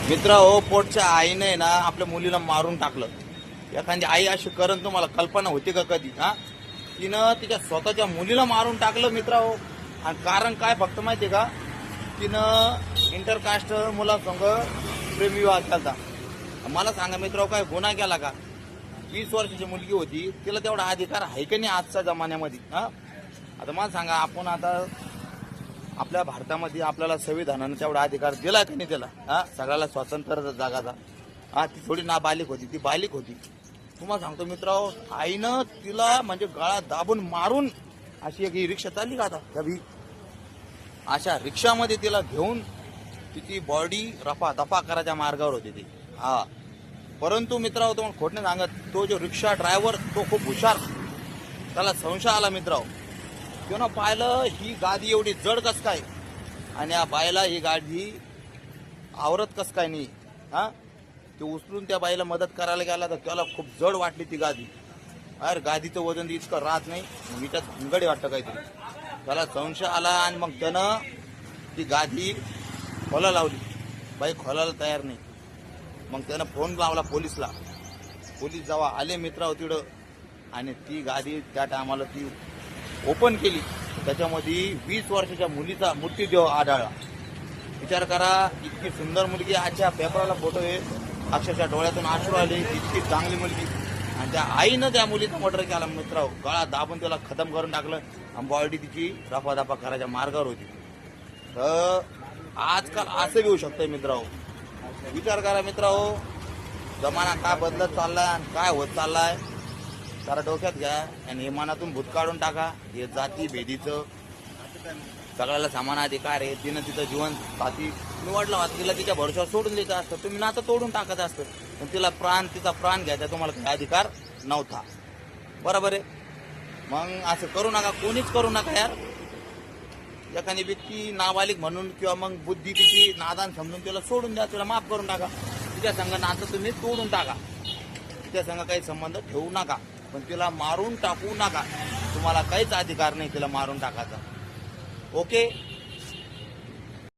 मित्र हो, पोटच्या आईने ना आपल्या मुलीला मारून टाकलं. एखादी आई अशी करण तुम्हाला कल्पना होती का कधी? तिनं तिच्या स्वतःच्या मुलीला मारून टाकलं मित्र हो. आणि कारण काय फक्त माहितीये का? तिनं इंटरकास्ट मुलासंग प्रेमविवाह केला. मला सांगा मित्र, काय गुन्हा केला का? 20 वर्षाची मुलगी होती, तिला तेवढा अधिकार आहे की नाही आजच्या जमान्यामध्ये? आता मला सांगा, आपण आता आपल्या भारतामध्ये आपल्याला संविधानाने तेवढा अधिकार दिला की नाही दिला? सगळ्याला स्वातंत्र्य जगाचा. ती थोडी नाबालिक होती, ती बालिक होती. तुम्हाला सांगतो मित्रांनो, आईनं तिला म्हणजे गळा दाबून मारून अशी एक रिक्षा चालली का आता कधी, अशा रिक्षामध्ये तिला घेऊन तिची बॉडी रफा दफा करायच्या मार्गावर होती ती. परंतु मित्रांनो, तुम्हाला खोट नाही सांगत, तो जो रिक्षा ड्रायव्हर तो खूप हुशार. त्याला संशय आला मित्रांनो. त्यानं पाहिलं ही गादी एवढी जड कस काय, आणि या बाईला ही गाडी आवरत कस काय नाही. ते उचलून त्या बाईला मदत करायला गेला तर त्याला खूप जड वाटली ती गादी. अरे गादीचं वजन इतकं राहत नाही, मीच्यात भानगडी वाटतं काहीतरी. त्याला संशय आला आणि मग त्यानं ती गादी खोला लावली. बाई खोलायला तयार नाही. मग त्यानं फोन लावला पोलिसला. पोलीस जेव्हा आले मित्रांनो तिकडं, आणि ती गादी त्या टायमाला ती ओपन केली, त्याच्यामध्ये 20 वर्षाच्या मुलीचा मृत्यूदेह आढळला. विचार करा, इतकी सुंदर मुलगी, आजच्या पेपरला फोटो आहे, अक्षरशः डोळ्यातून अश्रू आले. इतकी चांगली मुलगी, आणि त्या आईनं त्या मुलीचा मर्डर केला मित्रांनो. गळा दाबून त्याला खतम करून टाकलं, आणि बॉडी तिची रफादफा करायच्या मार्गावर होती. तर आजकाल असं घेऊ शकतंय मित्रांनो. विचार करा मित्रांनो, जमाना काय बदलत चाललाय आणि काय होत चाललाय, जरा डोक्यात घ्या आणि हे मनातून भूत काढून टाका. हे जाती भेदीचं सगळ्याला समान अधिकार आहे. तिनं तिचं जीवन साथी निवडला होता, तिला तिच्या भरोशावर सोडून द्यायचं असतं. तुम्ही नातं तोडून टाकायचं असतं, पण तिचा प्राण घ्यायचा तुम्हाला काही अधिकार नव्हता. बरोबर आहे? मग असं करू नका, कोणीच करू नका यार. एखादी व्यक्ती नाबालिक म्हणून किंवा मग बुद्धी तिची नादान समजून तिला सोडून द्या, तिला माफ करून टाका. तिच्या संग नातं तुम्ही तोडून टाका, तिच्या संग काही संबंध ठेवू नका, पण तिला मारून टाकू नका. तुम्हाला काहीच अधिकार नाही तिला मारून टाकायचा. ओके.